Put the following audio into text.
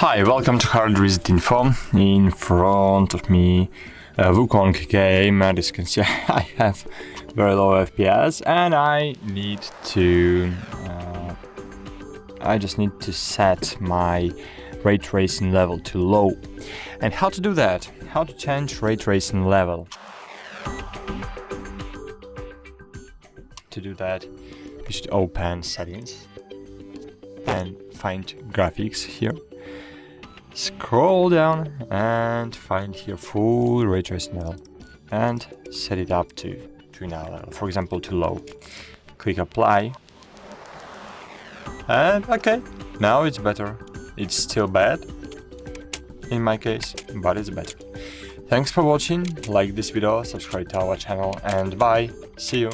Hi, welcome to HardReset.Info. In front of me, Wukong game, and as you can see, I have very low FPS, and I just need to set my ray tracing level to low. And how to do that? How to change ray tracing level? To do that, you should open settings and find graphics here. Scroll down and find here full ray tracing level and set it up to now level, for example to low. Click apply, and okay, now it's better. It's still bad in my case, but it's better. Thanks for watching, like this video, subscribe to our channel, and bye, see you.